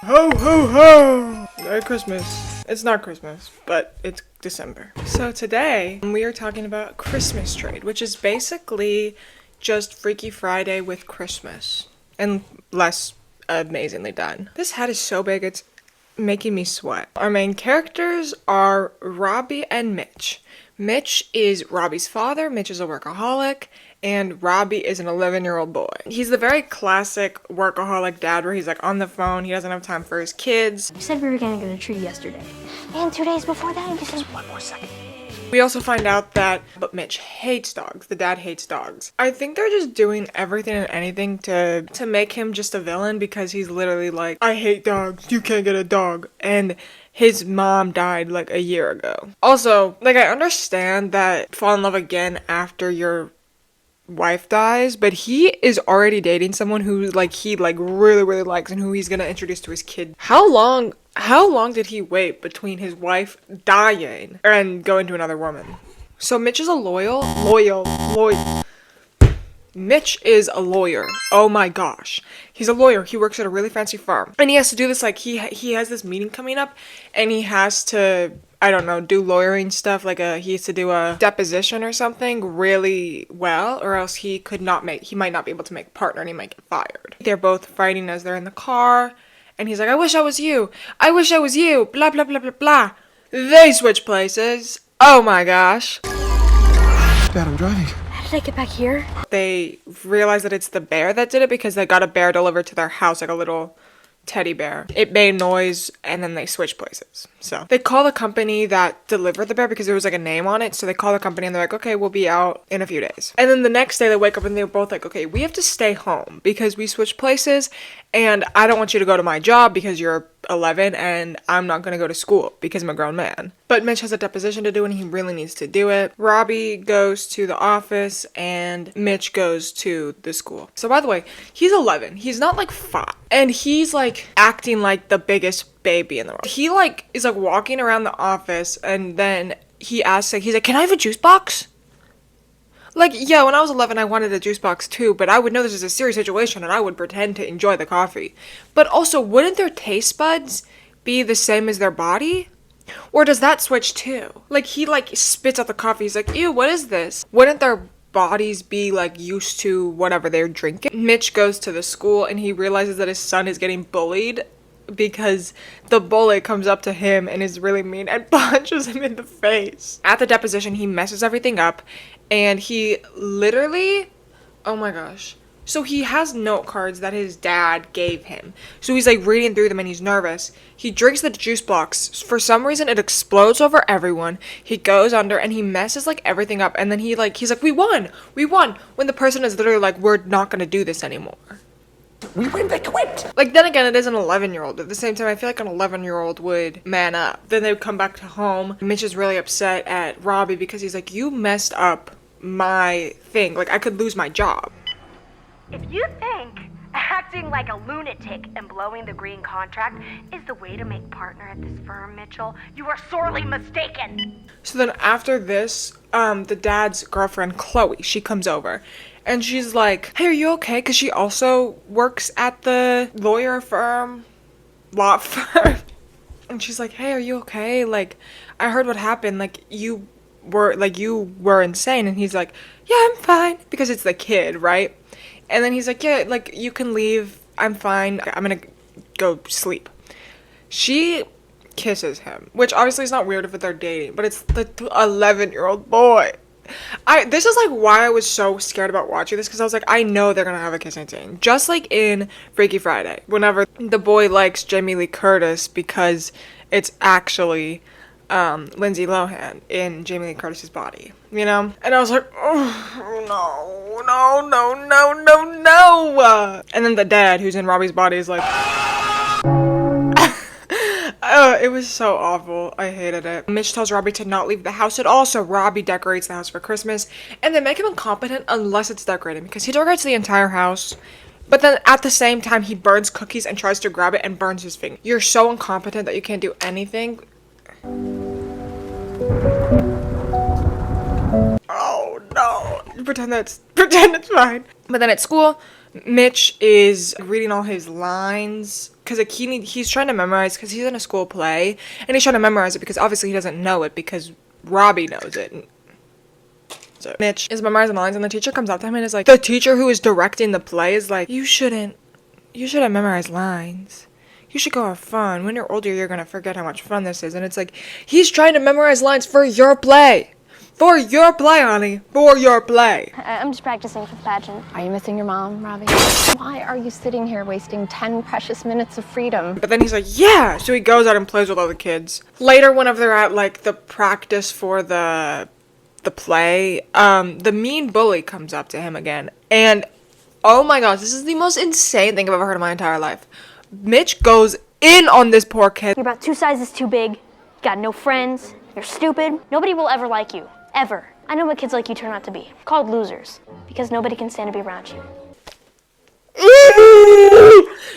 Ho ho ho! Merry Christmas. It's not Christmas, but it's December. So today we are talking about Christmas trade, which is basically just Freaky Friday with Christmas and less amazingly done. This hat is so big it's making me sweat. Our main characters are Robbie and Mitch. Mitch is Robbie's father, Mitch is a workaholic, and Robbie is an 11-year-old boy. He's the very classic workaholic dad where he's like on the phone, he doesn't have time for his kids. You said we were gonna get a tree yesterday. And 2 days before that, this is one more second. We also find out that Mitch hates dogs. The dad hates dogs. I think they're just doing everything and anything to make him just a villain because he's literally like, I hate dogs, you can't get a dog. And his mom died like a year ago. Also, like I understand that fall in love again after your wife dies, but he is already dating someone who he really likes and who he's gonna introduce to his kid. How long did he wait between his wife dying and going to another woman? So Mitch is a loyal. Mitch is a lawyer. Oh my gosh. He's a lawyer. He works at a really fancy firm. And he has to do this, like, he has this meeting coming up, and he has to, I don't know, do lawyering stuff, he has to do a deposition or something really well, or else he might not be able to make a partner and he might get fired. They're both fighting as they're in the car, and he's like, I wish I was you. I wish I was you. Blah, blah, blah, blah, blah. They switch places. Oh my gosh. Dad, I'm driving. How did I get back here? They realize that it's the bear that did it because they got a bear delivered to their house, like a little teddy bear. It made noise and then they switched places. So they call the company that delivered the bear because there was like a name on it. So they call the company and they're like, okay, we'll be out in a few days. And then the next day they wake up and they're both like, okay, we have to stay home because we switched places and I don't want you to go to my job because you're 11 and I'm not going to go to school because I'm a grown man. But Mitch has a deposition to do and he really needs to do it. Robbie goes to the office and Mitch goes to the school. So by the way, he's 11. He's not like 5. And he's like acting like the biggest baby in the world. He is walking around the office and then he asks, he's like, can I have a juice box? Yeah, when I was 11, I wanted a juice box too, but I would know this is a serious situation and I would pretend to enjoy the coffee. But also, wouldn't their taste buds be the same as their body? Or does that switch too? He spits out the coffee, he's like, ew, what is this? Wouldn't their bodies be used to whatever they're drinking? Mitch goes to the school and he realizes that his son is getting bullied because the bully comes up to him and is really mean and punches him in the face. At the deposition, he messes everything up and he literally, oh my gosh. So he has note cards that his dad gave him. So he's reading through them and he's nervous. He drinks the juice box. For some reason, it explodes over everyone. He goes under and he messes everything up. And then he's like, we won. When the person is literally we're not going to do this anymore. We win, they quit. Then again, it is an 11-year-old. At the same time, I feel like an 11-year-old would man up. Then they would come back to home. Mitch is really upset at Robbie because he's like, you messed up my thing. I could lose my job. If you think acting like a lunatic and blowing the green contract is the way to make partner at this firm, Mitchell, you are sorely mistaken. So then after this, the dad's girlfriend, Chloe, she comes over. And she's like, hey, are you okay? Because she also works at the law firm. And she's like, hey, are you okay? I heard what happened. You were insane. And he's like, yeah, I'm fine. Because it's the kid, right? And then he's like, yeah, you can leave. I'm fine. I'm going to go sleep. She kisses him, which obviously is not weird if they're dating, but it's the 11-year-old boy. This is why I was so scared about watching this, because I was like, I know they're gonna have a kissing scene, just like in Freaky Friday, whenever the boy likes Jamie Lee Curtis because it's actually Lindsay Lohan in Jamie Lee Curtis's body, you know? And I was like, oh, no. And then the dad, who's in Robbie's body, is like, it was so awful. I hated it. Mitch tells Robbie to not leave the house at all, so Robbie decorates the house for Christmas, and they make him incompetent unless it's decorated, because he decorates the entire house, but then at the same time, he burns cookies and tries to grab it and burns his finger. You're so incompetent that you can't do anything. Oh no. Pretend it's fine. But then at school, Mitch is reading all his lines because like he's trying to memorize because he's in a school play and he's trying to memorize it because obviously he doesn't know it because Robbie knows it. So Mitch is memorizing lines and the teacher comes up to him and is like, the teacher who is directing the play is like, you shouldn't memorize lines. You should go have fun. When you're older, you're gonna forget how much fun this is. And it's like, he's trying to memorize lines for your play. For your play, honey. For your play. I'm just practicing for the pageant. Are you missing your mom, Robbie? Why are you sitting here wasting 10 precious minutes of freedom? But then he's like, yeah. So he goes out and plays with all the kids. Later, whenever they're at like the practice for the play, the mean bully comes up to him again. And oh my gosh, this is the most insane thing I've ever heard in my entire life. Mitch goes in on this poor kid. You're about 2 sizes too big. Got no friends. You're stupid. Nobody will ever like you. Ever. I know what kids like you turn out to be. Called losers. Because nobody can stand to be around you.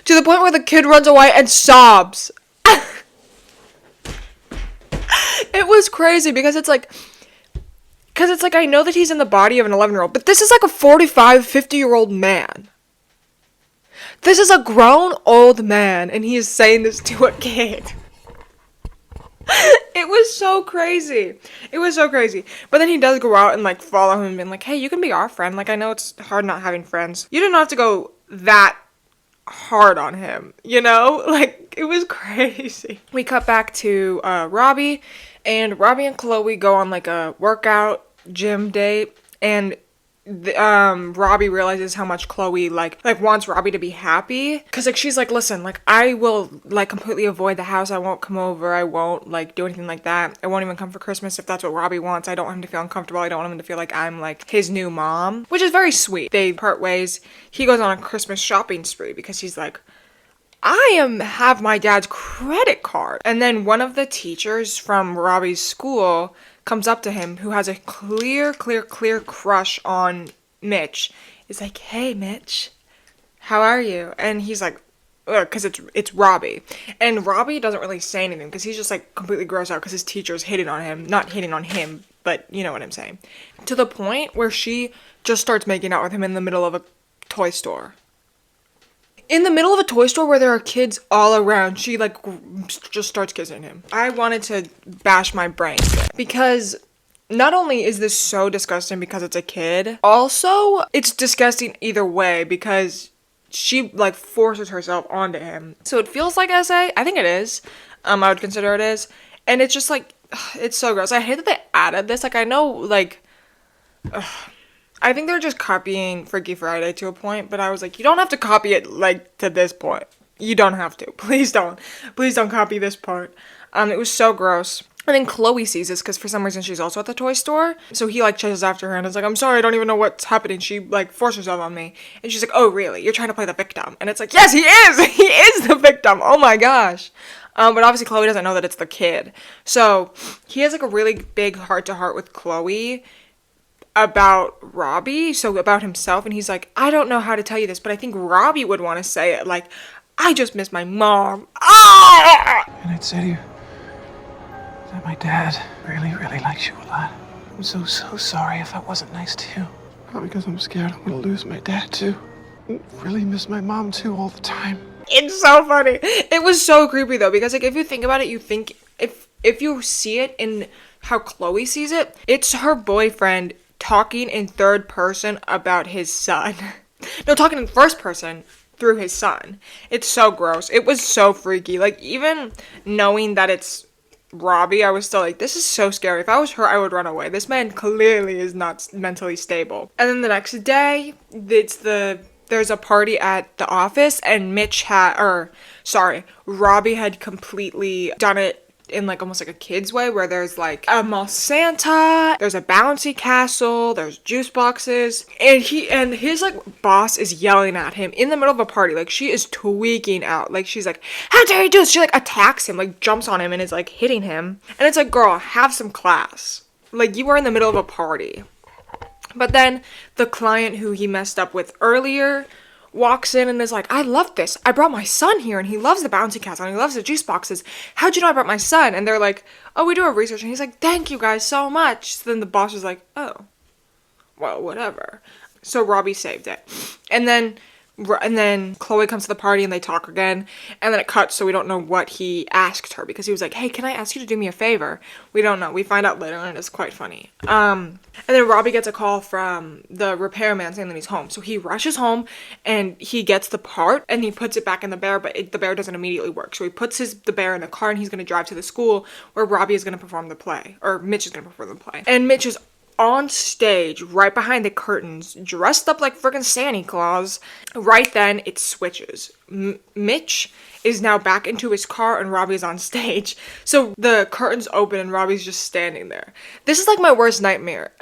To the point where the kid runs away and sobs. It was crazy because it's like I know that he's in the body of an 11-year-old, but this is like a 45, 50-year-old man. This is a grown old man, and he is saying this to a kid. It was so crazy. It was so crazy. But then he does go out and like follow him and be like, hey, you can be our friend. Like, I know it's hard not having friends. You didn't have to go that hard on him, you know? Like, it was crazy. We cut back to Robbie, and Robbie and Chloe go on like a workout gym date, and Robbie realizes how much Chloe like wants Robbie to be happy, because like she's like, listen, like I will like completely avoid the house, I won't come over, I won't like do anything like that, I won't even come for Christmas if that's what Robbie wants, I don't want him to feel uncomfortable, I don't want him to feel like I'm like his new mom, which is very sweet. They part ways. He goes on a Christmas shopping spree because he's like, I have my dad's credit card. And then one of the teachers from Robbie's school comes up to him, who has a clear crush on Mitch. Is like, hey Mitch, how are you? And he's like, because it's Robbie. And Robbie doesn't really say anything because he's just like completely grossed out because his teacher's hitting on him. Not hitting on him, but you know what I'm saying. To the point where she just starts making out with him in the middle of a toy store. In the middle of a toy store where there are kids all around, she like just starts kissing him. I wanted to bash my brains because not only is this so disgusting because it's a kid, also it's disgusting either way because she like forces herself onto him. So it feels like SA. I think it is. I would consider it is. And it's just like, it's so gross. I hate that they added this. Like, I know like, I think they're just copying Freaky Friday to a point, but I was like, you don't have to copy it, like, to this point. You don't have to. Please don't. Please don't copy this part. It was so gross. And then Chloe sees this because for some reason she's also at the toy store. So he, like, chases after her and is like, I'm sorry, I don't even know what's happening. She, like, forced herself on me. And she's like, oh, really? You're trying to play the victim. And it's like, yes, he is! He is the victim! Oh my gosh. But obviously Chloe doesn't know that it's the kid. So he has, like, a really big heart-to-heart with Chloe about Robbie, so about himself, and he's like, I don't know how to tell you this, but I think Robbie would want to say it, like, I just miss my mom. Ah! And I'd say to you that my dad really likes you a lot. I'm so sorry if I wasn't nice to you. Not because I'm scared I'm gonna lose my dad too. I really miss my mom too all the time. It's so funny. It was so creepy though, because like if you think about it, you think if you see it in how Chloe sees it, it's her boyfriend talking in third person about his son. No, talking in first person through his son. It's so gross. It was so freaky. Like, even knowing that it's Robbie, I was still like, this is so scary. If I was her, I would run away. This man clearly is not mentally stable. And then the next day, there's a party at the office, and Robbie had completely done it in like almost like a kid's way, where there's like a mall Santa, there's a bouncy castle, there's juice boxes, and his like boss is yelling at him in the middle of a party. Like, she is tweaking out. Like, she's like, how dare you do this? She like attacks him, like jumps on him and is like hitting him. And it's like, girl, have some class. Like, you were in the middle of a party. But then the client who he messed up with earlier walks in and is like, I love this. I brought my son here and he loves the bouncy castle and he loves the juice boxes. How'd you know I brought my son? And they're like, oh, we do our research. And he's like, thank you guys so much. So then the boss was like, oh, well, whatever. So Robbie saved it. And then And then Chloe comes to the party and they talk again. And then it cuts, so we don't know what he asked her, because he was like, hey, can I ask you to do me a favor? We don't know. We find out later, and it's quite funny. And then Robbie gets a call from the repairman saying that he's home. So he rushes home and he gets the part and he puts it back in the bear, but the bear doesn't immediately work. So he puts the bear in the car and he's going to drive to the school where Robbie is going to perform the play, or Mitch is going to perform the play. And Mitch is on stage right behind the curtains, dressed up like freaking Santa Claus. Right then it switches. Mitch is now back into his car and Robbie's on stage. So the curtains open and Robbie's just standing there. This is like my worst nightmare.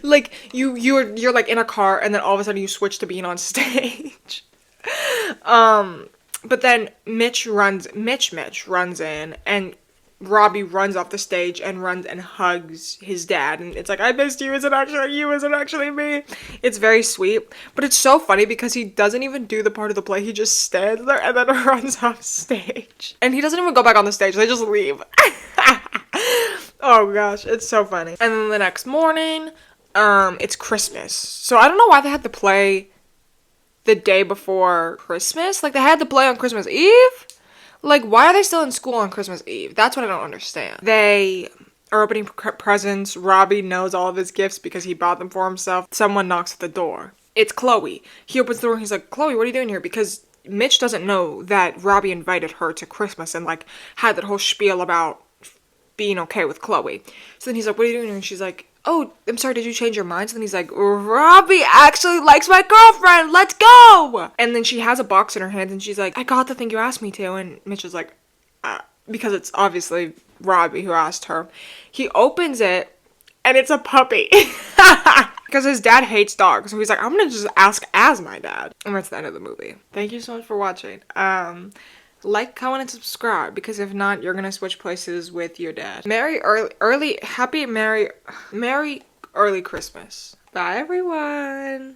Like you're like in a car and then all of a sudden you switch to being on stage. But then Mitch runs in and Robbie runs off the stage and runs and hugs his dad, and it's like, I missed you, is it actually you, is it actually me? It's very sweet, but it's so funny because he doesn't even do the part of the play, he just stands there and then runs off stage. And he doesn't even go back on the stage, they just leave. Oh gosh, it's so funny. And then the next morning, it's Christmas. So I don't know why they had the play the day before Christmas. Like, they had the play on Christmas Eve? Like, why are they still in school on Christmas Eve? That's what I don't understand. They are opening presents. Robbie knows all of his gifts because he bought them for himself. Someone knocks at the door. It's Chloe. He opens the door and he's like, Chloe, what are you doing here? Because Mitch doesn't know that Robbie invited her to Christmas and, like, had that whole spiel about being okay with Chloe. So then he's like, what are you doing here? And she's like, oh, I'm sorry, did you change your mind? So then he's like, Robbie actually likes my girlfriend, let's go! And then she has a box in her hand and she's like, I got the thing you asked me to. And Mitch is like, because it's obviously Robbie who asked her. He opens it and it's a puppy. Because his dad hates dogs. So he's like, I'm gonna just ask as my dad. And that's the end of the movie. Thank you so much for watching. Like, comment, and subscribe, because if not, you're gonna switch places with your dad. Merry early Christmas. Bye, everyone.